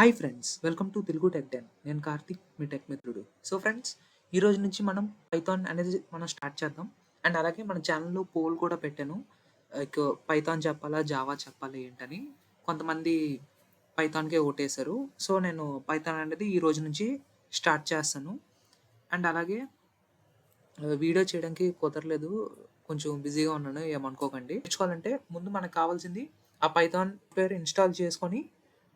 Hi friends, welcome to Telugu tech 10. నేను కార్తిక్, మీ tech మిత్రుడు. So friends, ఈ రోజు నుంచి మనం పైథాన్ అనేది మనం స్టార్ట్ చేద్దాం. అండ్ అలాగే మన ఛానల్‌లో పోల్ కూడా పెట్టాను. లైక్ పైథాన్ చెప్పాలా? జావా చెప్పాలా? ఏంటని. కొంతమంది పైథాన్‌కే ఓటేశారు. సో నేను పైథాన్ అనేది ఈ రోజు నుంచి స్టార్ట్ చేస్తాను. అండ్ అలాగే వీడియో చేయడానికి కుదరలేదు. కొంచెం బిజీగా ఉన్నాను. ఏమనుకోకండి. నేర్చుకోవాలంటే ముందు మనకు కావాల్సింది ఆ పైథాన్ సాఫ్ట్‌వేర్ ఇన్‌స్టాల్ చేసుకొని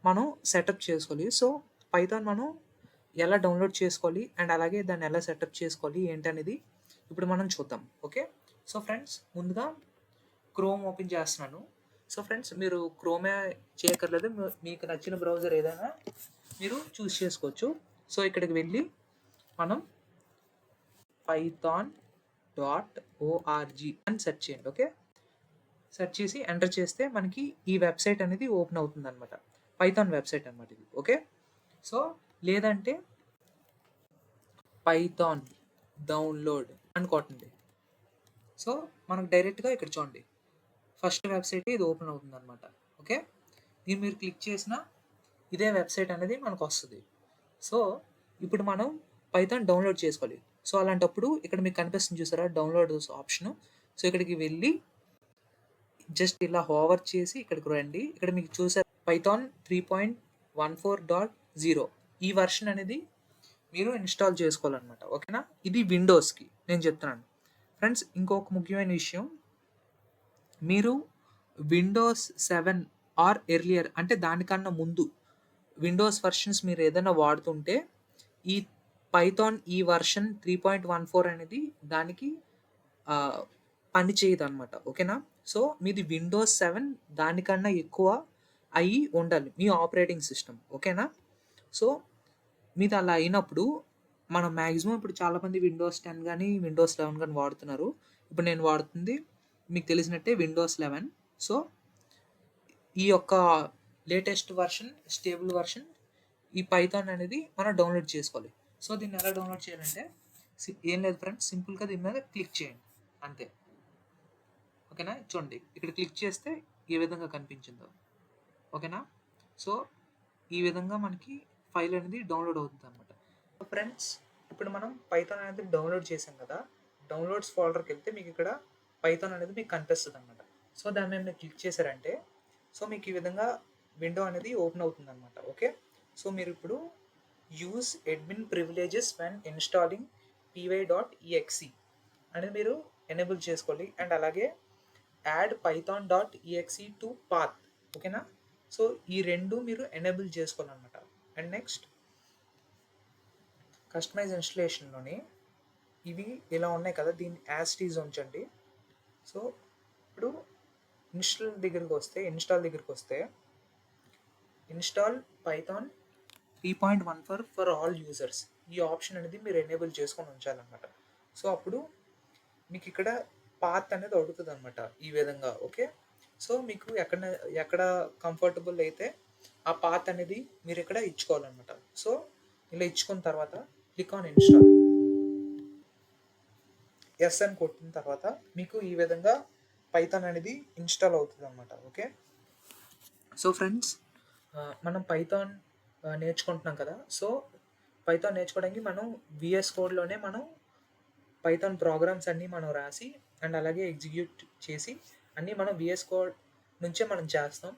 మనం సెటప్ చేసుకోవాలి. సో, పైథాన్ మనం ఎలా డౌన్‌లోడ్ చేసుకోవాలి అండ్ అలాగే దాన్ని ఎలా సెటప్ చేసుకోవాలి ఏంటనేది ఇప్పుడు మనం చూద్దాం. ఓకే. సో, ఫ్రెండ్స్ ముందుగా క్రోమ్ ఓపెన్ చేస్తున్నాను. సో, ఫ్రెండ్స్ మీరు క్రోమే చేయక్కర్లేదు. మీకు నచ్చిన బ్రౌజర్ ఏదైనా మీరు చూజ్ చేసుకోవచ్చు. సో, ఇక్కడికి వెళ్ళి మనం python.org అని సెర్చ్ చేయండి. ఓకే. సెర్చ్ చేసి ఎంటర్ చేస్తే మనకి ఈ వెబ్సైట్ అనేది ఓపెన్ అవుతుందన్నమాట. పైథాన్ వెబ్సైట్ అన్నమాట ఇది. ఓకే. సో, లేదంటే పైథాన్ డౌన్లోడ్ అని కొట్టండి. సో, మనకు డైరెక్ట్‌గా ఇక్కడ చూడండి. ఫస్ట్ వెబ్సైట్ ఇది ఓపెన్ అవుతుందన్నమాట. ఓకే. దీన్ని మీరు క్లిక్ చేసినా ఇదే వెబ్సైట్ అనేది మనకొస్తది. సో, ఇప్పుడు మనం పైథాన్ డౌన్లోడ్ చేసుకోవాలి. సో, అలాంటప్పుడు ఇక్కడ మీకు కనిపిస్తుంది చూసారా? Download option. సో, ఇక్కడికి వెళ్ళి జస్ట్ ఇలా హోవర్ చేసి ఇక్కడికి రండి. ఇక్కడ మీకు చూసారు పైథాన్ 3.14.0 ఈ వెర్షన్ అనేది మీరు ఇన్‌స్టాల్ చేసుకోవాలన్నమాట. ఓకేనా? ఇది విండోస్‌కి నేను చెప్తున్నాను. ఫ్రెండ్స్ ఇంకొక ముఖ్యమైన విషయం, మీరు విండోస్ 7 ఆర్ ఎర్లియర్ అంటే దానికన్నా ముందు విండోస్ వెర్షన్స్ మీరు ఏదైనా వాడుతుంటే ఈ పైథాన్ ఈ వెర్షన్ 3.14 అనేది దానికి పని చేయదనమాట. ఓకేనా? సో, మీది విండోస్ 7 దానికన్నా ఎక్కువ అయ్యి ఉండాలి మీ ఆపరేటింగ్ సిస్టమ్. ఓకేనా? సో, మీది అలా అయినప్పుడు మనం మాక్సిమం ఇప్పుడు చాలామంది విండోస్ 10 గానీ, విండోస్ 11 గానీ వాడుతున్నారు. ఇప్పుడు నేను వాడుతుంది మీకు తెలిసినట్టే విండోస్ 11. సో, ఈ యొక్క లేటెస్ట్ వెర్షన్, స్టేబుల్ వెర్షన్ ఈ పైథాన్ అనేది మనం డౌన్లోడ్ చేసుకోవాలి. సో, దీన్ని ఎలా డౌన్లోడ్ చేయాలంటే ఏం లేదు ఫ్రెండ్స్, సింపుల్‌గా దీని మీద క్లిక్ చేయండి అంతే. ఓకేనా? చూడండి ఇక్కడ క్లిక్ చేస్తే ఏ విధంగా కనిపించిందో. ఓకేనా? సో, ఈ విధంగా మనకి ఫైల్ అనేది డౌన్లోడ్ అవుతుందన్నమాట. ఫ్రెండ్స్ ఇప్పుడు మనం పైథాన్ అనేది డౌన్లోడ్ చేసాం కదా! డౌన్లోడ్స్ ఫోల్డర్‌కి వెళ్తే మీకు ఇక్కడ పైథాన్ అనేది మీకు కనిపిస్తదన్నమాట. సో, దాని మీద మీరు క్లిక్ చేశారంటే సో, మీకు ఈ విధంగా విండో అనేది ఓపెన్ అవుతుందన్నమాట. ఓకే. సో, మీరు ఇప్పుడు use admin privileges when installing py.exe అనేది మీరు ఎనేబుల్ చేసుకోవాలి. అండ్ అలాగే యాడ్ python.exe టు పాత్. ఓకేనా? సో, ఈ 2 మీరు ఎనేబుల్ చేసుకోవాలన్నమాట. అండ్ నెక్స్ట్ కస్టమైజ్ ఇన్‌స్టలేషన్‌లోని ఇవి ఇలా ఉన్నాయి కదా! దీన్ని యాజ్ ఇట్ ఈజ్ ఉంచండి. సో, ఇప్పుడు ఇన్‌స్టాల్ దగ్గరికొస్తే install Python 3.14 for all users ఈ ఆప్షన్ అనేది మీరు ఎనేబుల్ చేసుకొని ఉంచాలన్నమాట. సో, అప్పుడు మీకు ఇక్కడ పాత్ అనేది అడుగుతదన్నమాట ఈ విధంగా. ఓకే. సో, మీకు ఎక్కడ కంఫర్టబుల్ అయితే ఆ పాత్ అనేది మీరు ఇక్కడ ఇచ్చుకోవాలన్నమాట. సో, ఇలా ఇచ్చుకున్న తర్వాత క్లిక్ ఆన్ ఇన్‌స్టాల్. యెస్ అని కొట్టిన తర్వాత మీకు ఈ విధంగా పైథాన్ అనేది ఇన్‌స్టాల్ అవుతదన్నమాట. ఓకే. సో, ఫ్రెండ్స్ మనం పైథాన్ నేర్చుకుంటున్నాం కదా! సో, పైథాన్ నేర్చుకోవడానికి మనం వీఎస్ కోడ్‌లోనే మనం పైథాన్ ప్రోగ్రామ్స్ అన్నీ మనం రాసి అండ్ అలాగే ఎగ్జిక్యూట్ చేసి అన్నీ మనం వీఎస్ కోడ్ నుంచే మనం చేస్తాం.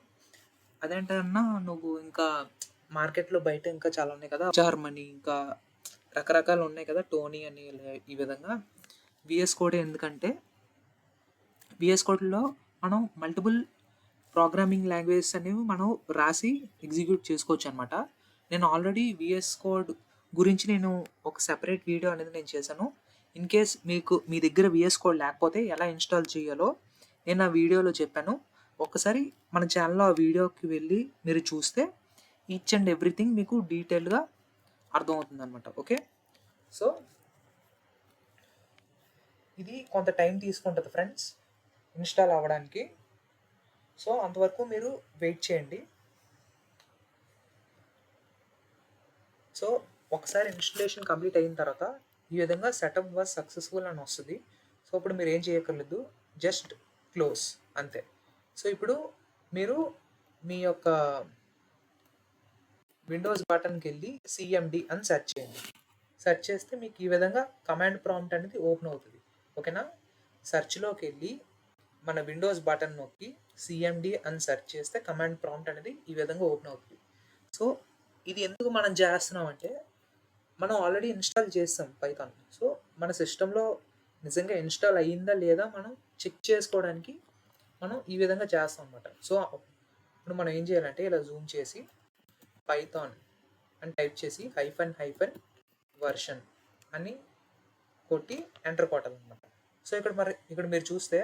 అదేంటన్నా నువ్వు ఇంకా మార్కెట్‌లో బయట ఇంకా చాలా ఉన్నాయి కదా! జార్మనీ ఇంకా రకరకాలు ఉన్నాయి కదా! టోనీ అని ఈ విధంగా వీఎస్ కోడే ఎందుకంటే వీఎస్ కోడ్‌లో మనం మల్టిపుల్ ప్రోగ్రామింగ్ లాంగ్వేజెస్ అనేవి మనం రాసి ఎగ్జిక్యూట్ చేసుకోవచ్చనమాట. నేను ఆల్రెడీ వీఎస్ కోడ్ గురించి నేను ఒక సెపరేట్ వీడియో అనేది నేను చేశాను. ఇన్ కేస్ మీ దగ్గర వీఎస్ కోడ్ లేకపోతే ఎలా ఇన్‌స్టాల్ చేయాలో నేను ఆ వీడియోలో చెప్పాను. ఒక్కసారి మన ఛానల్‌లో ఆ వీడియోకి వెళ్ళి మీరు చూస్తే ఈచ్ అండ్ ఎవ్రీథింగ్ మీకు డీటెయిల్‌గా అర్థమవుతుందనమాట. ఓకే. సో, ఇది కొంత టైం తీసుకుంటది ఫ్రెండ్స్ ఇన్‌స్టాల్ అవ్వడానికి. సో, అంతవరకు మీరు వెయిట్ చేయండి. సో, ఒకసారి ఇన్‌స్టాలేషన్ కంప్లీట్ అయిన తర్వాత ఈ విధంగా సెటప్ వాస్ సక్సెస్‌ఫుల్ అని వస్తది. సో, ఇప్పుడు మీరు ఏం చేయక్కర్లేదు. జస్ట్ క్లోజ్ అంతే. సో, ఇప్పుడు మీరు మీ యొక్క విండోస్ బటన్కి వెళ్ళి సిఎండి అని సెర్చ్ చేయండి. సెర్చ్ చేస్తే మీకు ఈ విధంగా కమాండ్ ప్రాంప్ట్ అనేది ఓపెన్ అవుతుంది. ఓకేనా? సెర్చ్లోకి వెళ్ళి మన విండోస్ బటన్ నొక్కి సిఎండి అని సెర్చ్ చేస్తే కమాండ్ ప్రాంప్ట్ అనేది ఈ విధంగా ఓపెన్ అవుతుంది. సో ఇది ఎందుకు మనం చేస్తున్నామంటే మనం ఆల్రెడీ ఇన్స్టాల్ చేస్తాం పైథాన్. సో మన సిస్టంలో నిజంగా ఇన్స్టాల్ అయ్యిందా లేదా మనం చెక్ చేసుకోవడానికి మనం ఈ విధంగా చేస్తాం అనమాట. సో ఇప్పుడు మనం ఏం చేయాలంటే ఇలా జూమ్ చేసి పైథాన్ అని టైప్ చేసి --వర్షన్ అని కొట్టి ఎంటర్ కొట్టాలన్నమాట. సో ఇక్కడ మీరు చూస్తే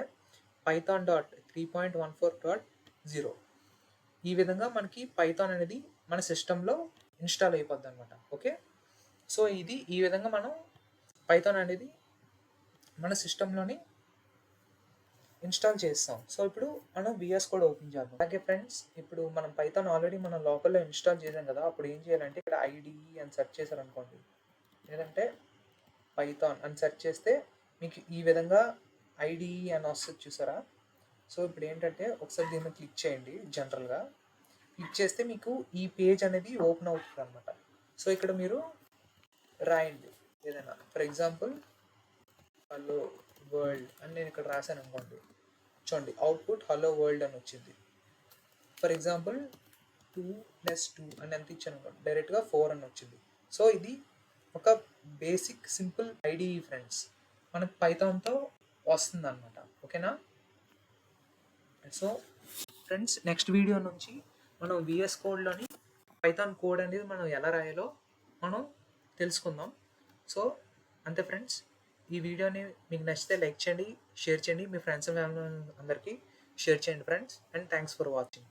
python.3.14.0 ఈ విధంగా మనకి పైథాన్ అనేది మన సిస్టంలో ఇన్స్టాల్ అయిపోద్ది అనమాట. ఓకే, సో ఇది ఈ విధంగా మనం పైథాన్ అనేది మన సిస్టంలోని ఇన్స్టాల్ చేస్తాం. సో ఇప్పుడు మనం విఎస్ కోడ్ ఓపెన్ చేద్దాం. అలాగే ఫ్రెండ్స్, ఇప్పుడు మనం పైథాన్ ఆల్రెడీ మన లోకల్లో ఇన్స్టాల్ చేసాం కదా, అప్పుడు ఏం చేయాలంటే ఇక్కడ ఐడిఈ అని సెర్చ్ చేశారనుకోండి, లేదంటే పైథాన్ అని సెర్చ్ చేస్తే మీకు ఈ విధంగా ఐడిఈ అని వస్తుంది చూసారా. సో ఇప్పుడు ఏంటంటే ఒకసారి దీన్ని క్లిక్ చేయండి. జనరల్గా క్లిక్ చేస్తే మీకు ఈ పేజ్ అనేది ఓపెన్ అవుతుంది అనమాట. సో ఇక్కడ మీరు రాయండి ఏదైనా, ఫర్ ఎగ్జాంపుల్ హలో వరల్డ్ అని నేను ఇక్కడ రాశాను అనుకోండి. చూడండి, అవుట్పుట్ హలో వరల్డ్ అని వచ్చింది. ఫర్ ఎగ్జాంపుల్ 2+2 అని ఎంత ఇచ్చాను అనుకోండి, డైరెక్ట్గా 4 అని వచ్చింది. సో ఇది ఒక బేసిక్ సింపుల్ ఐడిఈ ఫ్రెండ్స్, మనకు పైథాన్తో వస్తుంది అనమాట. ఓకేనా? సో ఫ్రెండ్స్, నెక్స్ట్ వీడియో నుంచి మనం విఎస్ కోడ్లోని పైథాన్ కోడ్ అనేది మనం ఎలా రాయాలో మనం తెలుసుకుందాం. సో అంతే ఫ్రెండ్స్, ఈ వీడియోని మీకు నచ్చితే లైక్ చేయండి, షేర్ చేయండి, మీ ఫ్రెండ్స్ అండ్ ఫ్యామిలీ అందరికీ షేర్ చేయండి friends. And thanks for watching.